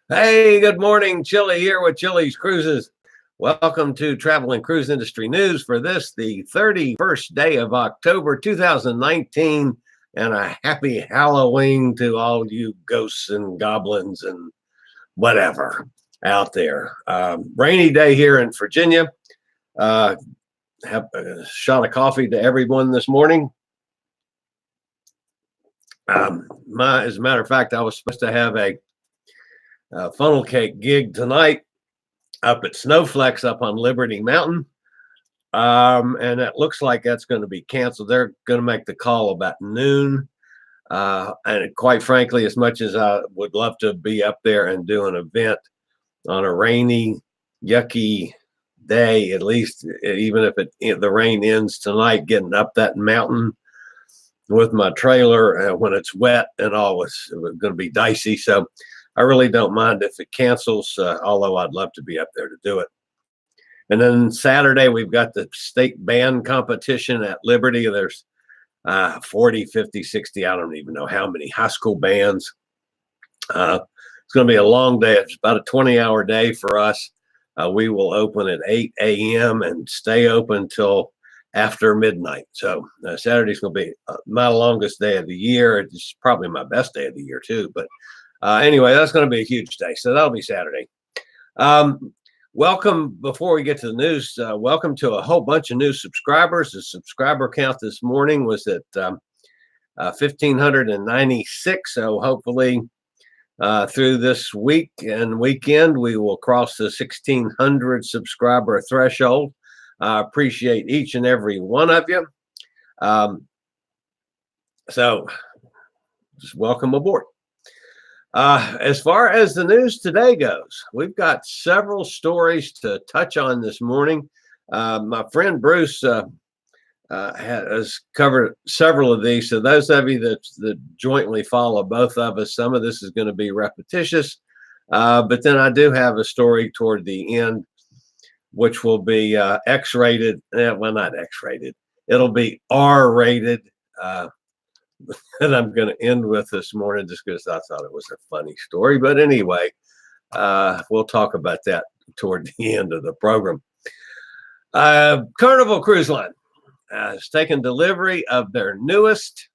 Hey, good morning. Chillie here with Chillie's Cruises. Welcome to Travel and Cruise Industry News for this, the 31st day of October 2019, and a happy Halloween to all you ghosts and goblins and whatever out there. Rainy day here in Virginia. Uh, have a shot of coffee to everyone this morning. As a matter of fact, I was supposed to have a funnel cake gig tonight up at Snowflex up on Liberty Mountain. And it looks like that's going to be canceled. They're going to make the call about noon. And quite frankly, as much as I would love to be up there and do an event on a rainy, yucky day, at least, even if the rain ends tonight, getting up that mountain with my trailer when it's wet and all, it's going to be dicey. So I really don't mind if it cancels, although I'd love to be up there to do it. And then Saturday, we've got the state band competition at Liberty. There's 40, 50, 60, I don't even know how many high school bands. It's going to be a long day. It's about a 20-hour day for us. We will open at 8 a.m. and stay open till after midnight. So Saturday's going to be my longest day of the year. It's probably my best day of the year too. But anyway, that's going to be a huge day. So that'll be Saturday. Welcome, before we get to the news, welcome to a whole bunch of new subscribers. The subscriber count this morning was at 1,596. So hopefully through this week and weekend, we will cross the 1,600 subscriber threshold. I appreciate each and every one of you. So just welcome aboard. As far as the news today goes, we've got several stories to touch on this morning. My friend Bruce has covered several of these. So those of you that jointly follow both of us, some of this is going to be repetitious. But then I do have a story toward the end, which will be X-rated. Well, not X-rated. It'll be R-rated. That I'm going to end with this morning just because I thought it was a funny story. But anyway, we'll talk about that toward the end of the program. Carnival Cruise Line has taken delivery of their newest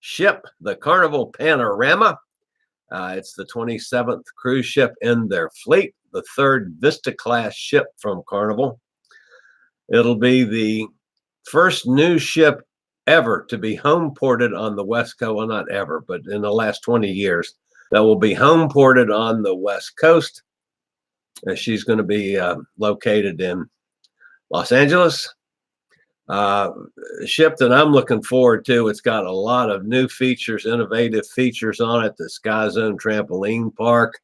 ship, the Carnival Panorama. It's the 27th cruise ship in their fleet, the third Vista class ship from Carnival. It'll be the first new ship ever to be home ported on the West Coast. Well, not ever, but in the last 20 years, that will be home ported on the West Coast. She's going to be located in Los Angeles. A ship that I'm looking forward to. It's got a lot of new features, innovative features on it. The Sky Zone trampoline park,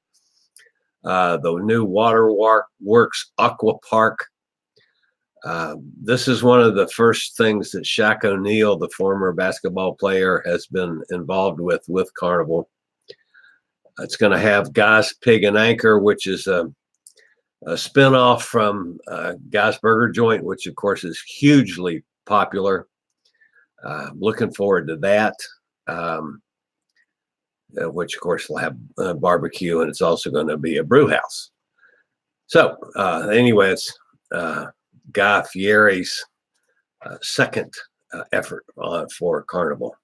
the new Water Works Aqua Park. This is one of the first things that Shaq O'Neal, the former basketball player, has been involved with Carnival. It's going to have Guy's Pig and Anchor, which is a spinoff from Guy's Burger Joint, which of course is hugely popular. Looking forward to that, which of course will have barbecue, and it's also going to be a brew house. So anyway, it's Guy Fieri's second effort for Carnival.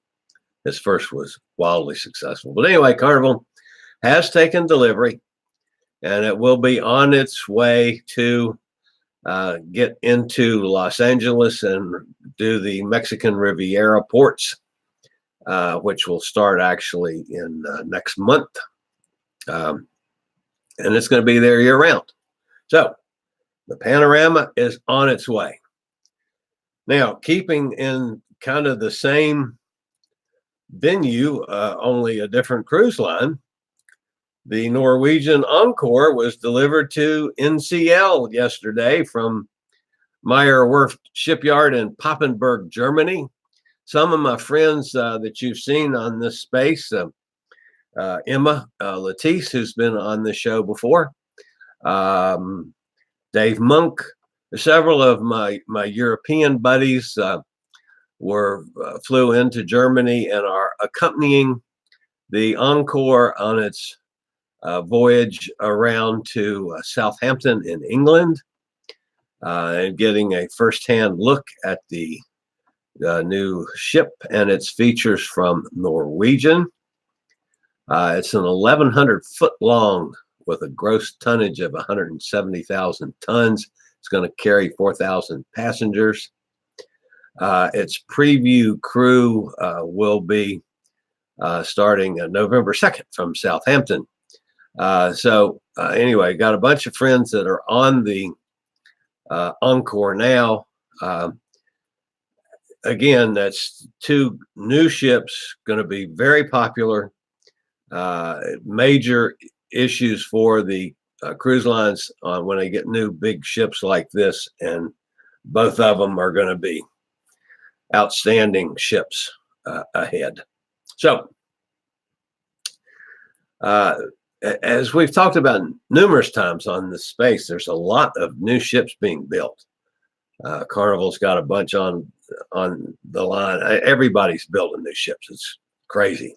His first was wildly successful. But anyway, Carnival has taken delivery, and it will be on its way to get into Los Angeles and do the Mexican Riviera ports, which will start actually in next month. And it's going to be there year round. So the Panorama is on its way. Now, keeping in kind of the same venue, only a different cruise line, the Norwegian Encore was delivered to NCL yesterday from Meyer Werft Shipyard in Papenburg, Germany. Some of my friends that you've seen on this space, Emma Latisse, who's been on the show before, Dave Monk, several of my European buddies flew into Germany and are accompanying the Encore on its voyage around to Southampton in England and getting a firsthand look at the new ship and its features from Norwegian. It's an 1,100 foot long with a gross tonnage of 170,000 tons. It's going to carry 4,000 passengers. Its preview crew will be starting November 2nd from Southampton. Anyway, got a bunch of friends that are on the Encore now. Again, that's 2 new ships, going to be very popular. Major issues for the cruise lines when they get new big ships like this, and both of them are going to be outstanding ships ahead. So, as we've talked about numerous times on this space, there's a lot of new ships being built. Carnival's got a bunch on the line. Everybody's building new ships. It's crazy.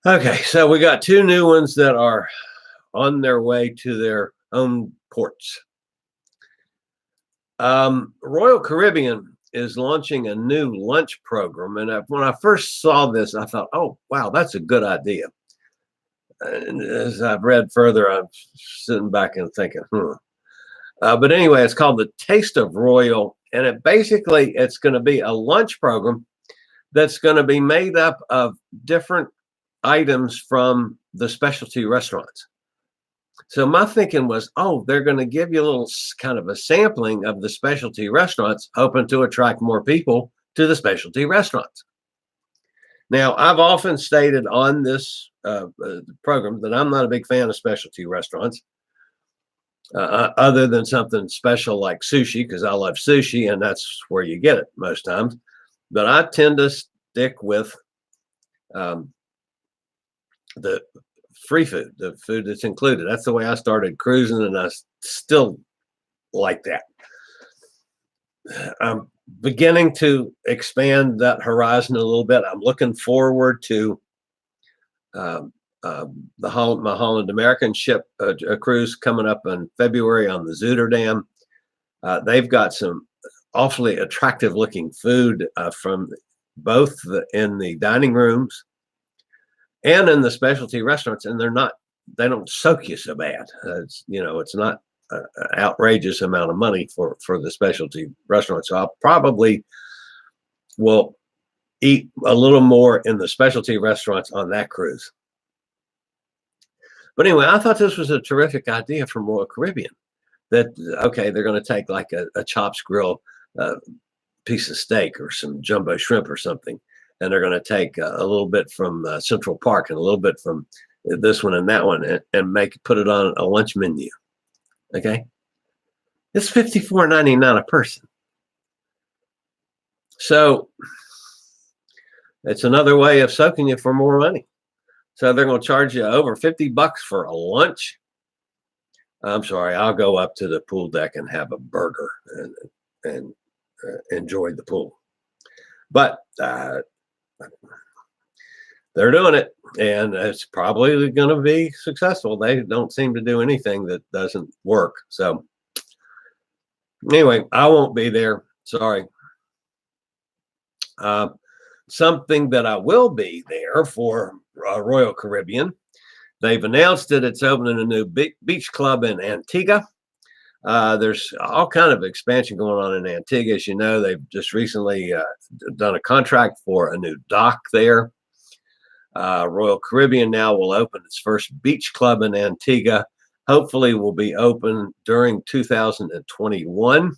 Okay, so we got 2 new ones that are on their way to their home ports. Royal Caribbean is launching a new lunch program, and when I first saw this, I thought, oh, wow, that's a good idea. And as I've read further, I'm sitting back and thinking, but anyway, it's called the Taste of Royal, and it's going to be a lunch program that's going to be made up of different items from the specialty restaurants. So my thinking was, oh, they're going to give you a little kind of a sampling of the specialty restaurants, hoping to attract more people to the specialty restaurants. Now, I've often stated on this program that I'm not a big fan of specialty restaurants, other than something special like sushi, because I love sushi and that's where you get it most times. But I tend to stick with the free food, the food that's included. That's the way I started cruising, and I still like that. I'm beginning to expand that horizon a little bit. I'm looking forward to my Holland American ship a cruise coming up in February on the Zuiderdam. They've got some awfully attractive looking food from both in the dining rooms and in the specialty restaurants, and they don't soak you so bad. It's not an outrageous amount of money for the specialty restaurants. So I probably will eat a little more in the specialty restaurants on that cruise. But anyway, I thought this was a terrific idea from Royal Caribbean. That, okay, they're going to take like a Chops Grill piece of steak or some jumbo shrimp or something, and they're going to take a little bit from Central Park and a little bit from this one and that one, and put it on a lunch menu. Okay, it's $54.99 a person. So it's another way of soaking you for more money. So they're going to charge you over $50 for a lunch. I'm sorry, I'll go up to the pool deck and have a burger and enjoy the pool. But they're doing it, and it's probably going to be successful. They don't seem to do anything that doesn't work. So anyway, I won't be there. Sorry. Something that I will be there for Royal Caribbean. They've announced that it's opening a new beach club in Antigua. There's all kind of expansion going on in Antigua. As you know, they've just recently done a contract for a new dock there. Royal Caribbean now will open its first beach club in Antigua. Hopefully will be open during 2021.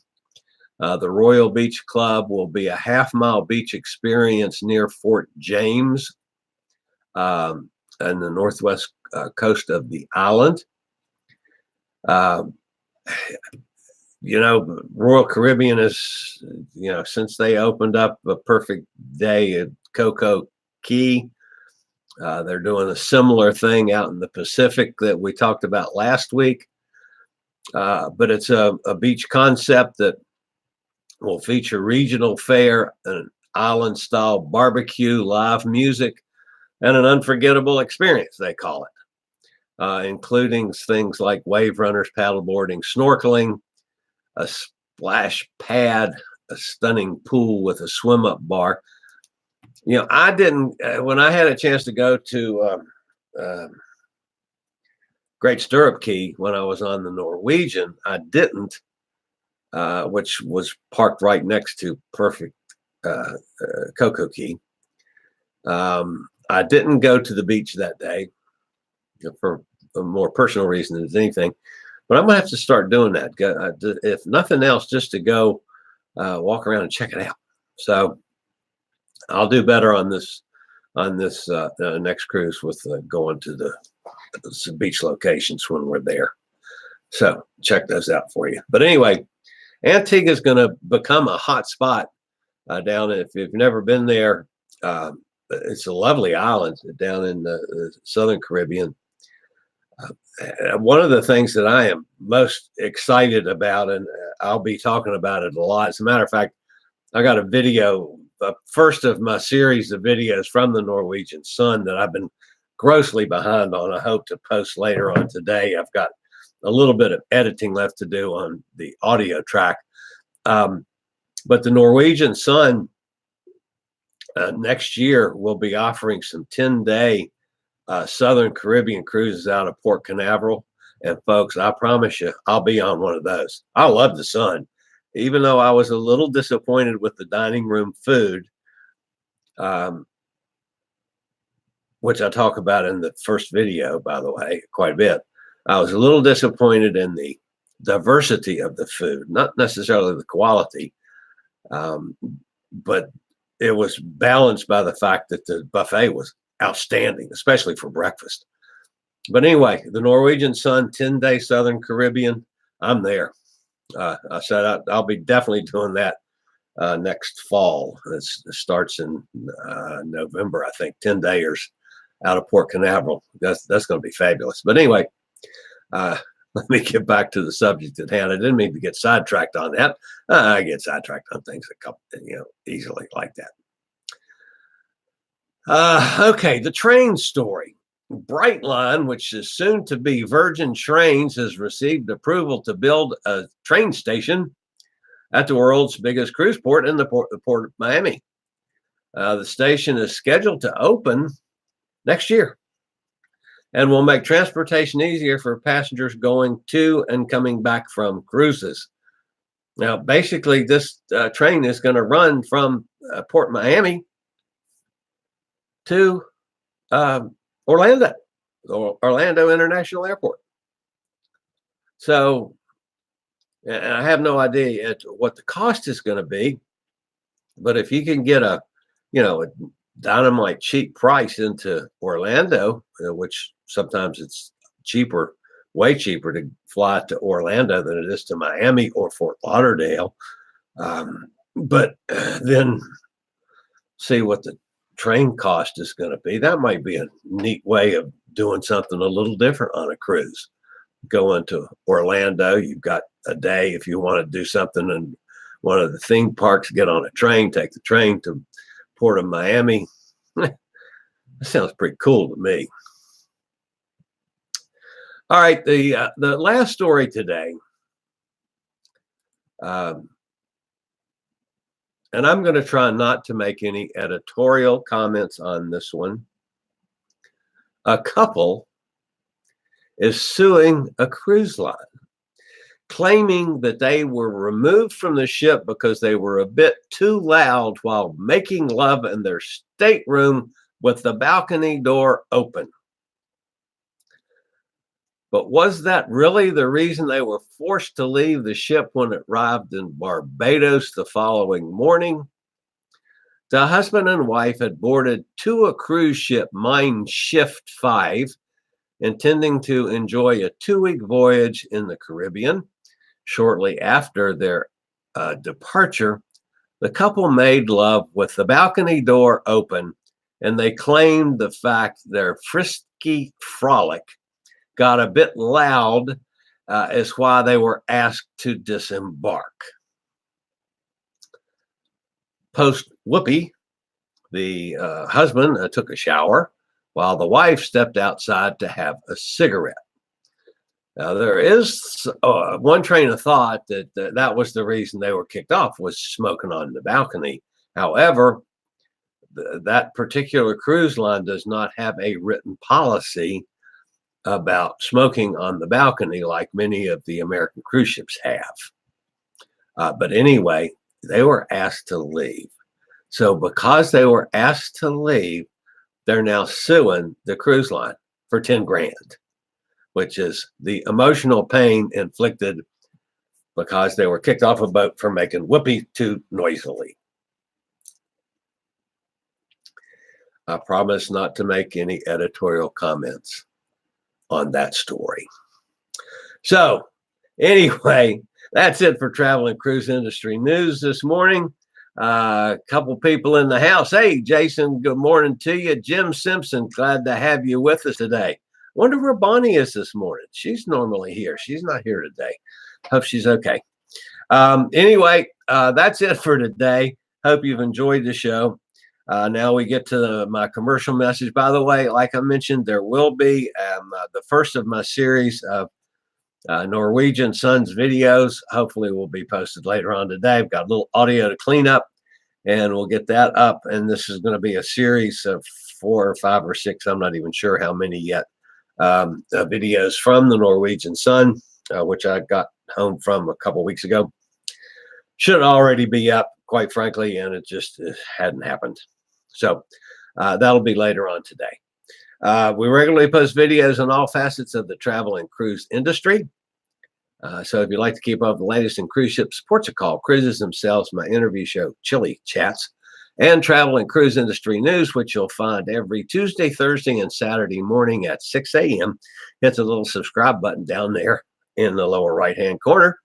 The Royal Beach Club will be a half-mile beach experience near Fort James on the northwest coast of the island. Royal Caribbean is, since they opened up a Perfect Day at Coco Key, they're doing a similar thing out in the Pacific that we talked about last week. But it's a beach concept that will feature regional fare, an island-style barbecue, live music, and an unforgettable experience, they call it. including things like wave runners, paddleboarding, snorkeling, a splash pad, a stunning pool with a swim up bar. I didn't, when I had a chance to go to Great Stirrup Key when I was on the Norwegian, I didn't, which was parked right next to Perfect Cocoa Key. I didn't go to the beach that day for a more personal reason than anything, but I'm gonna have to start doing that. If nothing else, just to go walk around and check it out. So I'll do better on this next cruise with going to the beach locations when we're there. So check those out for you. But anyway, Antigua is going to become a hot spot down. If you've never been there, it's a lovely island down in the Southern Caribbean. One of the things that I am most excited about, and I'll be talking about it a lot. As a matter of fact, I got a video, the first of my series of videos from the Norwegian Sun that I've been grossly behind on. I hope to post later on today. I've got a little bit of editing left to do on the audio track. But the Norwegian Sun next year will be offering some 10-day Southern Caribbean cruises out of Port Canaveral. And folks, I promise you, I'll be on one of those. I love the Sun. Even though I was a little disappointed with the dining room food, which I talk about in the first video, by the way, quite a bit. I was a little disappointed in the diversity of the food, not necessarily the quality, but it was balanced by the fact that the buffet was outstanding, especially for breakfast. But anyway, the Norwegian Sun 10-day Southern Caribbean, I'm there. I said I'll be definitely doing that next fall. It starts in November, I think, 10-dayers out of Port Canaveral. That's going to be fabulous. But anyway, let me get back to the subject at hand. I didn't mean to get sidetracked on that. I get sidetracked on things easily like that. Okay, the train story. Brightline, which is soon to be Virgin Trains, has received approval to build a train station at the world's biggest cruise port in the port of Miami. The station is scheduled to open next year and will make transportation easier for passengers going to and coming back from cruises. Now, basically, this train is going to run from Port Miami to Orlando International Airport. So, and I have no idea what the cost is going to be, but if you can get a dynamite cheap price into Orlando, which sometimes it's cheaper, way cheaper to fly to Orlando than it is to Miami or Fort Lauderdale. But then see what the train cost is going to be. That might be a neat way of doing something a little different on a cruise. Going to Orlando, you've got a day if you want to do something in one of the theme parks, get on a train, take the train to Port of Miami. That sounds pretty cool to me. All right, the last story today, and I'm going to try not to make any editorial comments on this one. A couple is suing a cruise line, claiming that they were removed from the ship because they were a bit too loud while making love in their stateroom with the balcony door open. But was that really the reason they were forced to leave the ship when it arrived in Barbados the following morning? The husband and wife had boarded to a cruise ship, Mein Schiff 5, intending to enjoy a 2-week voyage in the Caribbean. Shortly after their departure, the couple made love with the balcony door open, and they claimed the fact their frisky frolic got a bit loud is why they were asked to disembark. Post-whoopee, the husband took a shower, while the wife stepped outside to have a cigarette. Now, there is one train of thought that was the reason they were kicked off, was smoking on the balcony. However, that particular cruise line does not have a written policy about smoking on the balcony like many of the American cruise ships have. But anyway, they were asked to leave. So because they were asked to leave, they're now suing the cruise line for 10 grand, which is the emotional pain inflicted because they were kicked off a boat for making whoopee too noisily. I promise not to make any editorial comments on that story. So anyway, that's it for travel and cruise industry news this morning. A couple people in the house. Hey, Jason, good morning to you. Jim Simpson, glad to have you with us today. Wonder where Bonnie is this morning. She's normally here. She's not here today. Hope she's okay. Anyway, that's it for today. Hope you've enjoyed the show. Now we get to my commercial message. By the way, like I mentioned, there will be the first of my series of Norwegian Sons videos. Hopefully will be posted later on today. I've got a little audio to clean up, and we'll get that up. And this is going to be a series of 4 or 5 or 6. I'm not even sure how many yet. Videos from the Norwegian Sun, which I got home from a couple weeks ago. Should already be up, quite frankly, and it hadn't happened. So that'll be later on today. We regularly post videos on all facets of the travel and cruise industry. So if you'd like to keep up with the latest in cruise ship sports a call, cruises themselves, my interview show, Chillie Chats, and travel and cruise industry news, which you'll find every Tuesday, Thursday, and Saturday morning at 6 a.m. Hit the little subscribe button down there in the lower right-hand corner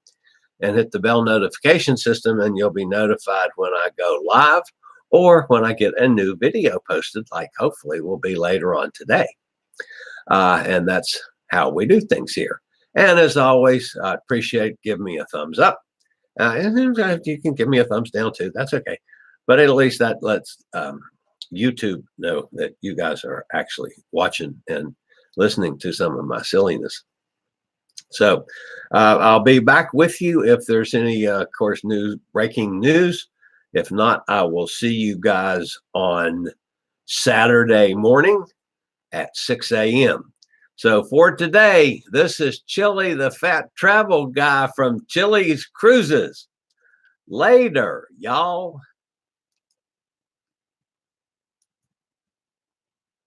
and hit the bell notification system, and you'll be notified when I go live or when I get a new video posted, like hopefully will be later on today. And that's how we do things here. And as always, I appreciate giving me a thumbs up. And you can give me a thumbs down too. That's okay. But at least that lets YouTube know that you guys are actually watching and listening to some of my silliness. So I'll be back with you if there's any, of course, breaking news. If not, I will see you guys on Saturday morning at 6 a.m. So for today, this is Chillie, the fat travel guy from Chillie's Cruises. Later, y'all.